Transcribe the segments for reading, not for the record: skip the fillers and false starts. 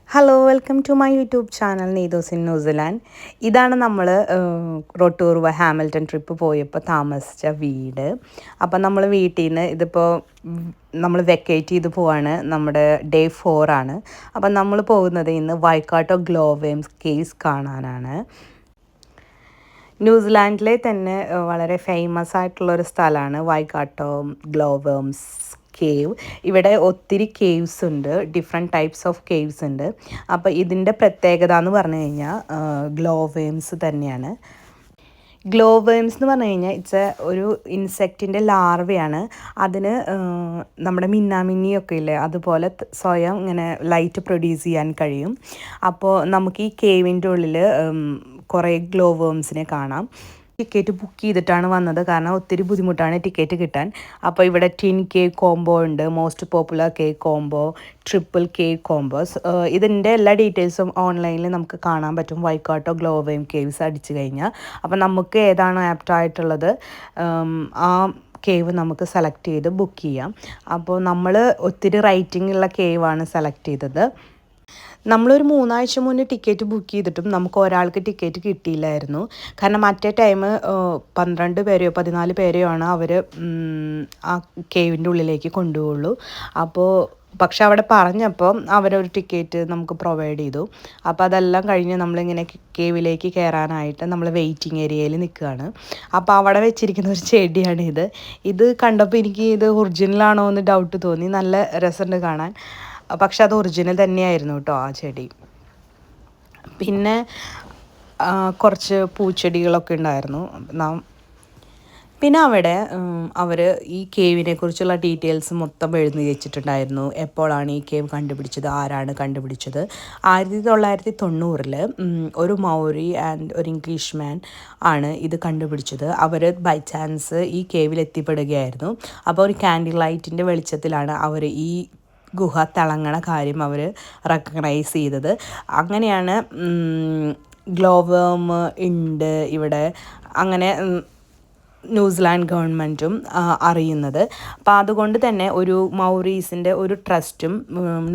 Hello welcome to my YouTube channel നീതോസ് in New Zealand. ഇതാണ് നമ്മൾ റൊട്ടൂർവ ഹാമിൽട്ടൺ ട്രിപ്പ് പോയപ്പോൾ താമസിച്ച വീട്. അപ്പം നമ്മൾ വീട്ടിൽ നിന്ന് ഇതിപ്പോൾ നമ്മൾ വെക്കേറ്റ് ചെയ്ത് പോവാണ്. നമ്മുടെ ഡേ 4 ആണ്. അപ്പം നമ്മൾ പോകുന്നത് ഇന്ന് വൈക്കാട്ടോ ഗ്ലോവേംസ് കേവ്സ് കാണാനാണ്. ന്യൂസിലാൻഡിലെ തന്നെ വളരെ ഫേമസ് ആയിട്ടുള്ളൊരു സ്ഥലമാണ് വൈക്കാട്ടോ ഗ്ലോവേംസ് കേവ്. ഇവിടെ ഒത്തിരി കേവ്സ് ഉണ്ട്, ഡിഫറെൻറ്റ് ടൈപ്സ് ഓഫ് കേവ്സ് ഉണ്ട്. അപ്പോൾ ഇതിൻ്റെ പ്രത്യേകത എന്ന് പറഞ്ഞു കഴിഞ്ഞാൽ ഗ്ലോവേംസ് തന്നെയാണ്. ഗ്ലോവേംസ് എന്ന് പറഞ്ഞു കഴിഞ്ഞാൽ ഒരു ഇൻസെക്റ്റിൻ്റെ ലാർവയാണ്. അതിന് നമ്മുടെ മിന്നാമിന്നിയൊക്കെ ഇല്ലേ, അതുപോലെ സ്വയം ഇങ്ങനെ ലൈറ്റ് പ്രൊഡ്യൂസ് ചെയ്യാൻ കഴിയും. അപ്പോൾ നമുക്ക് ഈ കേവിൻ്റെ ഉള്ളിൽ കുറേ ഗ്ലോവേംസിനെ കാണാം. ടിക്കറ്റ് ബുക്ക് ചെയ്തിട്ടാണ് വന്നത്, കാരണം ഒത്തിരി ബുദ്ധിമുട്ടാണ് ടിക്കറ്റ് കിട്ടാൻ. അപ്പോൾ ഇവിടെ ടിൻ കേക്ക് കോംബോ ഉണ്ട്, most popular cake combo, triple cake combos. ഇതിൻ്റെ എല്ലാ ഡീറ്റെയിൽസും ഓൺലൈനിൽ നമുക്ക് കാണാൻ പറ്റും വൈക്കാട്ടോ ഗ്ലോവേം കേവ്സ് അടിച്ചു കഴിഞ്ഞാൽ. അപ്പോൾ നമുക്ക് ഏതാണ് ആപ്റ്റായിട്ടുള്ളത് ആ കേവ് നമുക്ക് സെലക്ട് ചെയ്ത് ബുക്ക് ചെയ്യാം. അപ്പോൾ നമ്മൾ ഒത്തിരി റേറ്റിംഗ് ഉള്ള കേവാണ് സെലക്ട് ചെയ്തത്. നമ്മളൊരു 3 ആഴ്ച മുന്നേ ടിക്കറ്റ് ബുക്ക് ചെയ്തിട്ടും നമുക്ക് ഒരാൾക്ക് ടിക്കറ്റ് കിട്ടിയില്ലായിരുന്നു. കാരണം മറ്റേ ടൈം 12 പേരെയോ 14 പേരെയോ ആണ് അവർ ആ കേവിൻ്റെ ഉള്ളിലേക്ക് കൊണ്ടുപോകുള്ളൂ. പക്ഷെ അവിടെ പറഞ്ഞപ്പോൾ അവരൊരു ടിക്കറ്റ് നമുക്ക് പ്രൊവൈഡ് ചെയ്തു. അപ്പോൾ അതെല്ലാം കഴിഞ്ഞ് നമ്മളിങ്ങനെ കേവിലേക്ക് കയറാനായിട്ട് നമ്മൾ വെയിറ്റിംഗ് ഏരിയയിൽ നിൽക്കുകയാണ്. അപ്പോൾ അവിടെ വെച്ചിരിക്കുന്ന ഒരു ചെടിയാണ് ഇത് കണ്ടപ്പോൾ എനിക്ക് ഇത് ഒറിജിനലാണോ എന്ന് ഡൗട്ട് തോന്നി. നല്ല രസമുണ്ട് കാണാൻ. പക്ഷെ അത് ഒറിജിനൽ തന്നെയായിരുന്നു കേട്ടോ ആ ചെടി. പിന്നെ കുറച്ച് പൂച്ചെടികളൊക്കെ ഉണ്ടായിരുന്നു. പിന്നെ അവിടെ അവർ ഈ കേവിനെ കുറിച്ചുള്ള ഡീറ്റെയിൽസ് മൊത്തം എഴുതി വെച്ചിട്ടുണ്ടായിരുന്നു. എപ്പോഴാണ് ഈ കേവ് കണ്ടുപിടിച്ചത്, ആരാണ് കണ്ടുപിടിച്ചത്. 1990 ഒരു മൗറി ആൻഡ് ഒരു ഇംഗ്ലീഷ് മാൻ ആണ് ഇത് കണ്ടുപിടിച്ചത്. അവർ ബൈ ചാൻസ് ഈ കേവിൽ എത്തിപ്പെടുകയായിരുന്നു. അപ്പോൾ ഒരു കാൻഡിൽ ലൈറ്റിൻ്റെ വെളിച്ചത്തിലാണ് അവർ ഈ ഗുഹ തിളങ്ങണ കാര്യം അവർ റെക്കഗ്നൈസ് ചെയ്തത്. അങ്ങനെയാണ് ഗ്ലോവേം ഉണ്ട് ഇവിടെ, അങ്ങനെ ന്യൂസിലാൻഡ് ഗവൺമെൻറ്റും അറിയുന്നത്. അപ്പോൾ അതുകൊണ്ട് തന്നെ ഒരു മൗറീസിൻ്റെ ഒരു ട്രസ്റ്റും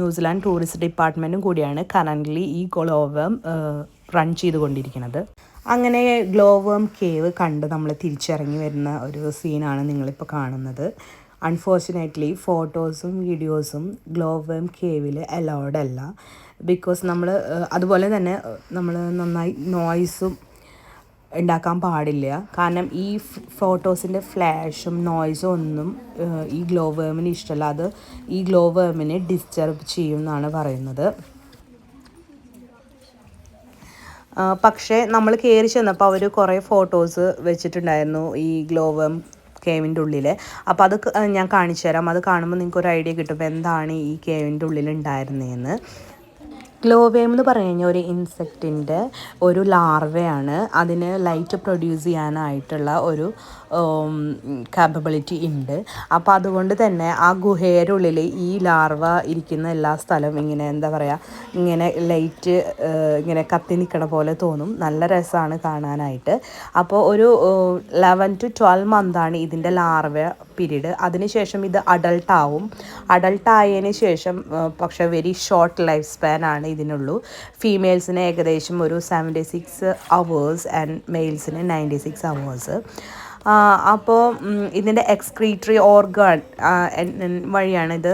ന്യൂസിലാൻഡ് ടൂറിസ്റ്റ് ഡിപ്പാർട്ട്മെൻറ്റും കൂടിയാണ് കറൻ്റ്ലി ഈ ഗ്ലോവേം റൺ ചെയ്തുകൊണ്ടിരിക്കുന്നത്. അങ്ങനെ ഗ്ലോവേം കേവ് കണ്ട് നമ്മൾ തിരിച്ചിറങ്ങി വരുന്ന ഒരു സീനാണ് നിങ്ങളിപ്പോൾ കാണുന്നത്. അൺഫോർച്ചുനേറ്റ്ലി ഫോട്ടോസും വീഡിയോസും ഗ്ലോവേം കേവിൽ അലൗഡ് അല്ല. ബിക്കോസ് അതുപോലെ തന്നെ നമ്മൾ നന്നായി നോയ്സും ഉണ്ടാക്കാൻ പാടില്ല. കാരണം ഈ ഫോട്ടോസിൻ്റെ ഫ്ലാഷും നോയ്സും ഒന്നും ഈ ഗ്ലോവേമിന് ഇഷ്ടമല്ല. അത് ഈ ഗ്ലോവേമിനെ ഡിസ്റ്റർബ് ചെയ്യും എന്നാണ് പറയുന്നത്. പക്ഷേ നമ്മൾ കയറി ചെന്നപ്പോൾ അവർ കുറേ ഫോട്ടോസ് വെച്ചിട്ടുണ്ടായിരുന്നു ഈ ഗ്ലോവേം കേവിൻ്റെ ഉള്ളിൽ. അപ്പോൾ അത് ഞാൻ കാണിച്ചു തരാം. അത് കാണുമ്പോൾ നിങ്ങൾക്കൊരു ഐഡിയ കിട്ടും എന്താണ് ഈ കേവിൻ്റെ ഉള്ളിൽ ഉണ്ടായിരുന്നതെന്ന്. ഗ്ലോവേം എന്ന് പറഞ്ഞു കഴിഞ്ഞാൽ ഒരു ഇൻസെക്റ്റിൻ്റെ ഒരു ലാർവയാണ്. അതിന് ലൈറ്റ് പ്രൊഡ്യൂസ് ചെയ്യാനായിട്ടുള്ള ഒരു കാപ്പബിലിറ്റി ഉണ്ട്. അപ്പോൾ അതുകൊണ്ട് തന്നെ ആ ഗുഹയുടെ ഉള്ളിൽ ഈ ലാർവ ഇരിക്കുന്ന എല്ലാ സ്ഥലവും ഇങ്ങനെ എന്താ പറയുക, ഇങ്ങനെ ലൈറ്റ് ഇങ്ങനെ കത്തി നിൽക്കണ പോലെ തോന്നും. നല്ല രസമാണ് കാണാനായിട്ട്. അപ്പോൾ ഒരു 11 to 12 മന്താണ് ഇതിൻ്റെ ലാർവ പീരീഡ്. അതിനുശേഷം ഇത് അഡൾട്ടായതിന് ശേഷം പക്ഷേ വെരി ഷോർട്ട് ലൈഫ് സ്പാൻ ആണ് ഇതിനുള്ളൂ. ഫീമെയിൽസിന് ഏകദേശം ഒരു 76 hours ആൻഡ് മെയിൽസിന് 96 hours. അപ്പോൾ ഇതിൻ്റെ എക്സ്ക്രീറ്ററി ഓർഗൻ വഴിയാണ് ഇത്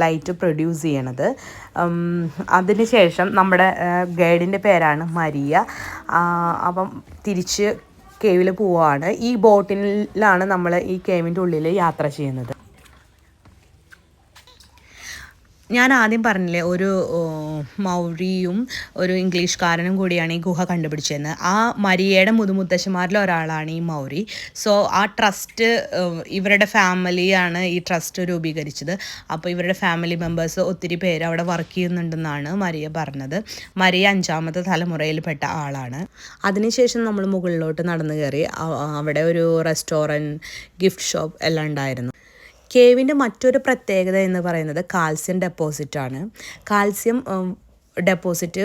ലൈറ്റ് പ്രൊഡ്യൂസ് ചെയ്യണത്. അതിനുശേഷം നമ്മുടെ ഗൈഡിൻ്റെ പേരാണ് മരിയ. അപ്പം തിരിച്ച് കേവിൽ പോവുകയാണ്. ഈ ബോട്ടിലാണ് നമ്മൾ ഈ കേവിൻ്റെ ഉള്ളിൽ യാത്ര ചെയ്യുന്നത്. ഞാൻ ആദ്യം പറഞ്ഞില്ലേ, ഒരു മൗറിയും ഒരു ഇംഗ്ലീഷുകാരനും കൂടിയാണ് ഈ ഗുഹ കണ്ടുപിടിച്ചതെന്ന്. ആ മരിയയുടെ മുതുമുത്തശ്ശന്മാരിൽ ഒരാളാണ് ഈ മൗറി. സോ ആ ട്രസ്റ്റ്, ഇവരുടെ ഫാമിലിയാണ് ഈ ട്രസ്റ്റ് രൂപീകരിച്ചത്. അപ്പോൾ ഇവരുടെ ഫാമിലി മെമ്പേഴ്സ് ഒത്തിരി പേര് അവിടെ വർക്ക് ചെയ്യുന്നുണ്ടെന്നാണ് മരിയ പറഞ്ഞത്. മരിയ 5ാമത്തെ തലമുറയിൽപ്പെട്ട ആളാണ്. അതിനുശേഷം നമ്മൾ മുകളിലോട്ട് നടന്നു കയറി. അവിടെ ഒരു റെസ്റ്റോറൻറ്റ്, ഗിഫ്റ്റ് ഷോപ്പ് എല്ലാം ഉണ്ടായിരുന്നു. കേവിൻ്റെ മറ്റൊരു പ്രത്യേകത എന്ന് പറയുന്നത് കാൽസ്യം ഡെപ്പോസിറ്റാണ്. കാൽസ്യം ഡെപ്പോസിറ്റ്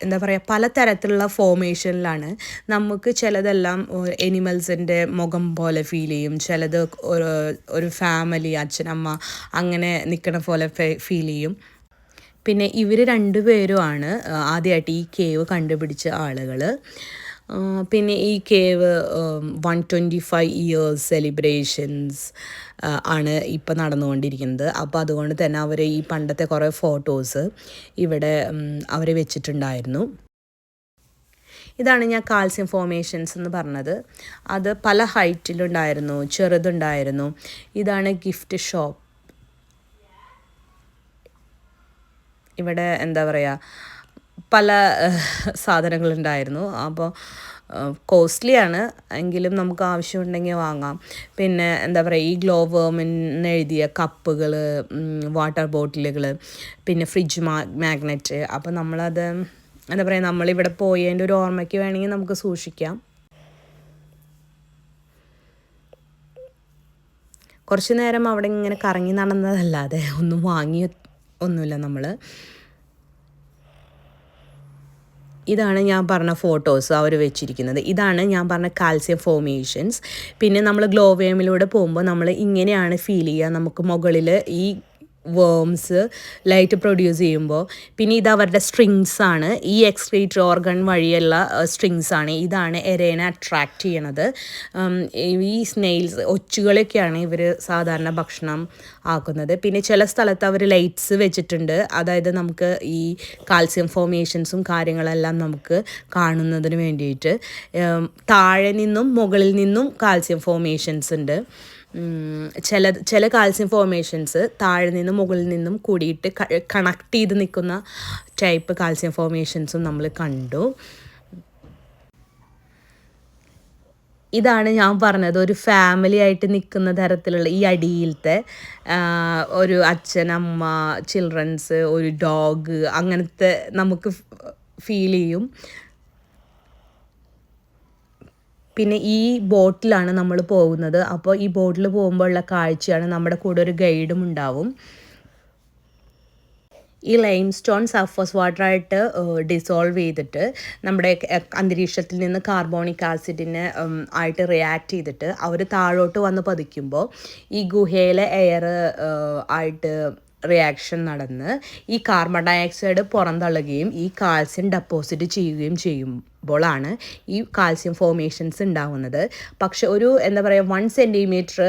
എന്താ പറയുക, പലതരത്തിലുള്ള ഫോർമേഷനിലാണ്. നമുക്ക് ചിലതെല്ലാം എനിമൽസിൻ്റെ മുഖം പോലെ ഫീൽ ചെയ്യും, ചിലത് ഒരു ഫാമിലി, അച്ഛനമ്മ അങ്ങനെ നിൽക്കണ പോലെ ഫീൽ ചെയ്യും. പിന്നെ ഇവർ രണ്ടുപേരുമാണ് ആദ്യമായിട്ട് ഈ കേവ് കണ്ടുപിടിച്ച ആളുകൾ. പിന്നെ ഈ കേവ് 125 ഇയേഴ്സ് സെലിബ്രേഷൻസ് ആണ് ഇപ്പം നടന്നുകൊണ്ടിരിക്കുന്നത്. അപ്പോൾ അതുകൊണ്ട് തന്നെ അവർ ഈ പണ്ടത്തെ കുറേ ഫോട്ടോസ് ഇവിടെ അവർ വെച്ചിട്ടുണ്ടായിരുന്നു. ഇതാണ് ഞാൻ കാൽസ്യം ഫോർമേഷൻസ് എന്ന് പറഞ്ഞത്. അത് പല ഹൈറ്റിലുണ്ടായിരുന്നു, ചെറുതുണ്ടായിരുന്നു. ഇതാണ് ഗിഫ്റ്റ് ഷോപ്പ്. ഇവിടെ എന്താ പറയുക, പല സാധനങ്ങളുണ്ടായിരുന്നു. അപ്പോൾ കോസ്റ്റ്ലിയാണ്, എങ്കിലും നമുക്ക് ആവശ്യമുണ്ടെങ്കിൽ വാങ്ങാം. പിന്നെ എന്താ പറയുക, ഈ ഗ്ലോ വേമിന് എഴുതിയ കപ്പുകൾ, വാട്ടർ ബോട്ടിലുകൾ, പിന്നെ ഫ്രിഡ്ജ് മാഗ്നറ്റ്. അപ്പോൾ നമ്മളത് എന്താ പറയുക, നമ്മളിവിടെ പോയതിൻ്റെ ഒരു ഓർമ്മയ്ക്ക് വേണമെങ്കിൽ നമുക്ക് സൂക്ഷിക്കാം. കുറച്ച് നേരം അവിടെ ഇങ്ങനെ കറങ്ങി നടന്നതല്ലാതെ ഒന്നും വാങ്ങി ഒന്നുമില്ല നമ്മൾ. ഇതാണ് ഞാൻ പറഞ്ഞ ഫോട്ടോസ് അവർ വെച്ചിരിക്കുന്നത്. ഇതാണ് ഞാൻ പറഞ്ഞ കാൽസ്യം ഫോർമേഷൻസ്. പിന്നെ നമ്മൾ ഗ്ലോ വേമിലൂടെ പോകുമ്പോൾ നമ്മൾ ഇങ്ങനെയാണ് ഫീൽ ചെയ്യുക. നമുക്ക് മുകളിൽ ഈ വേംസ് ലൈറ്റ് പ്രൊഡ്യൂസ് ചെയ്യുമ്പോൾ, പിന്നെ ഇത് അവരുടെ സ്ട്രിങ്സ് ആണ്, ഈ എക്സ്ക്രീറ്ററി ഓർഗൻ വഴിയുള്ള സ്ട്രിങ്സ് ആണ്. ഇതാണ് എരേനെ അട്രാക്റ്റ് ചെയ്യണത്. ഈ സ്നെയിൽസ്, ഒച്ചുകളൊക്കെയാണ് ഇവർ സാധാരണ ഭക്ഷണം ആക്കുന്നത്. പിന്നെ ചില സ്ഥലത്ത് അവർ ലൈറ്റ്സ് വെച്ചിട്ടുണ്ട്, അതായത് നമുക്ക് ഈ കാൽസ്യം ഫോർമേഷൻസും കാര്യങ്ങളെല്ലാം നമുക്ക് കാണുന്നതിന് വേണ്ടിയിട്ട്. താഴെ നിന്നും മുകളിൽ നിന്നും കാൽസ്യം ഫോർമേഷൻസ് ഉണ്ട്. ചില കാൽസ്യം ഫോർമേഷൻസ് താഴെ നിന്നും മുകളിൽ നിന്നും കൂടിയിട്ട് കണക്ട് ചെയ്ത് നിൽക്കുന്ന ടൈപ്പ് കാൽസ്യം ഫോർമേഷൻസും നമ്മൾ കണ്ടു. ഇതാണ് ഞാൻ പറഞ്ഞത്, ഒരു ഫാമിലി ആയിട്ട് നിൽക്കുന്ന തരത്തിലുള്ള ഈ അടിയിലത്തെ ഒരു അച്ഛൻ, അമ്മ, ചിൽഡ്രൻസ്, ഒരു ഡോഗ്, അങ്ങനത്തെ നമുക്ക് ഫീൽ ചെയ്യും. പിന്നെ ഈ ബോട്ടിലാണ് നമ്മൾ പോകുന്നത്. അപ്പോൾ ഈ ബോട്ടിൽ പോകുമ്പോഴുള്ള കാഴ്ചയാണ്. നമ്മുടെ കൂടെ ഒരു ഗൈഡും ഉണ്ടാവും. ഈ ലൈം സ്റ്റോൺ സർഫസ് വാട്ടറായിട്ട് ഡിസോൾവ് ചെയ്തിട്ട് നമ്മുടെ അന്തരീക്ഷത്തിൽ നിന്ന് കാർബോണിക് ആസിഡിനെ ആയിട്ട് റിയാക്ട് ചെയ്തിട്ട് അവർ താഴോട്ട് വന്ന് പതിക്കുമ്പോൾ ഈ ഗുഹയിലെ എയർ ആയിട്ട് റിയാക്ഷൻ നടന്ന് ഈ കാർബൺ ഡയോക്സൈഡ് പുറന്തള്ളുകയും ഈ കാൽസ്യം ഡെപ്പോസിറ്റ് ചെയ്യുകയും ചെയ്യുമ്പോഴാണ് ഈ കാൽസ്യം ഫോർമേഷൻസ് ഉണ്ടാവുന്നത്. പക്ഷെ ഒരു എന്താ പറയുക 1 സെൻറ്റിമീറ്റർ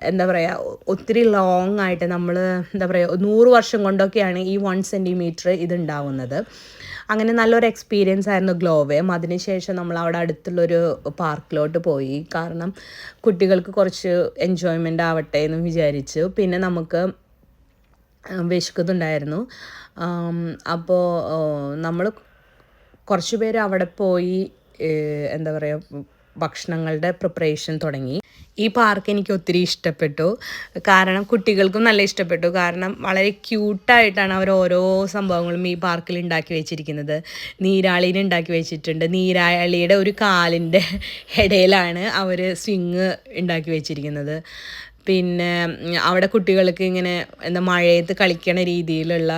എന്താ പറയുക ഒത്തിരി ലോങ് ആയിട്ട് നമ്മൾ എന്താ പറയുക 100 വർഷം കൊണ്ടൊക്കെയാണ് ഈ 1 സെൻറ്റിമീറ്റർ ഇതുണ്ടാവുന്നത്. അങ്ങനെ നല്ലൊരു എക്സ്പീരിയൻസ് ആയിരുന്നു ഗ്ലോ വേം. അതിനുശേഷം നമ്മൾ അവിടെ അടുത്തുള്ളൊരു പാർക്കിലോട്ട് പോയി. കാരണം കുട്ടികൾക്ക് കുറച്ച് എൻജോയ്മെൻ്റ് ആവട്ടെ എന്ന് വിചാരിച്ചു. പിന്നെ നമുക്ക് വിശക്കുന്നുണ്ടായിരുന്നു. അപ്പോൾ നമ്മൾ കുറച്ച് പേര് അവിടെ പോയി എന്താ പറയുക ഭക്ഷണങ്ങളുടെ പ്രിപ്പറേഷൻ തുടങ്ങി. ഈ പാർക്ക് എനിക്ക് ഒത്തിരി ഇഷ്ടപ്പെട്ടു. കാരണം കുട്ടികൾക്കും നല്ല ഇഷ്ടപ്പെട്ടു. കാരണം വളരെ ക്യൂട്ടായിട്ടാണ് അവർ ഓരോ സംഭവങ്ങളും ഈ പാർക്കിൽ ഉണ്ടാക്കി വെച്ചിരിക്കുന്നത്. നീരാളീനെ ഉണ്ടാക്കി വെച്ചിട്ടുണ്ട്. നീരാളിയുടെ ഒരു കാലിൻ്റെ ഇടയിലാണ് അവർ സ്വിങ് ഉണ്ടാക്കി വെച്ചിരിക്കുന്നത്. പിന്നെ അവിടെ കുട്ടികൾക്ക് ഇങ്ങനെ എന്താ മഴയത്ത് കളിക്കണ രീതിയിലുള്ള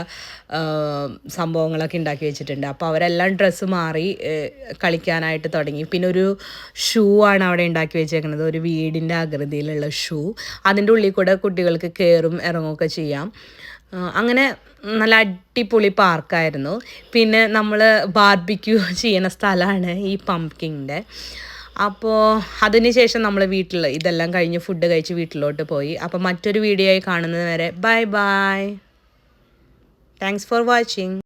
സംഭവങ്ങളൊക്കെ ഉണ്ടാക്കി വെച്ചിട്ടുണ്ട്. അപ്പോൾ അവരെല്ലാം ഡ്രസ്സ് മാറി കളിക്കാനായിട്ട് തുടങ്ങി. പിന്നെ ഒരു ഷൂ ആണ് അവിടെ ഉണ്ടാക്കി വെച്ചേക്കുന്നത്, ഒരു വീടിൻ്റെ ആകൃതിയിലുള്ള ഷൂ. അതിൻ്റെ ഉള്ളിൽ കൂടെ കുട്ടികൾക്ക് കയറും ഇറങ്ങുകയൊക്കെ ചെയ്യാം. അങ്ങനെ നല്ല അടിപൊളി പാർക്കായിരുന്നു. പിന്നെ നമ്മൾ ബാർബിക്യൂ ചെയ്യുന്ന സ്ഥലമാണ് ഈ പംകിൻ്റെ. അപ്പോൾ അതിന് ശേഷം നമ്മൾ വീട്ടിൽ ഇതെല്ലാം കഴിഞ്ഞ് ഫുഡ് കഴിച്ച് വീട്ടിലോട്ട് പോയി. അപ്പോൾ മറ്റൊരു വീഡിയോ ആയി കാണുന്നത് വരെ bye bye. Thanks for watching.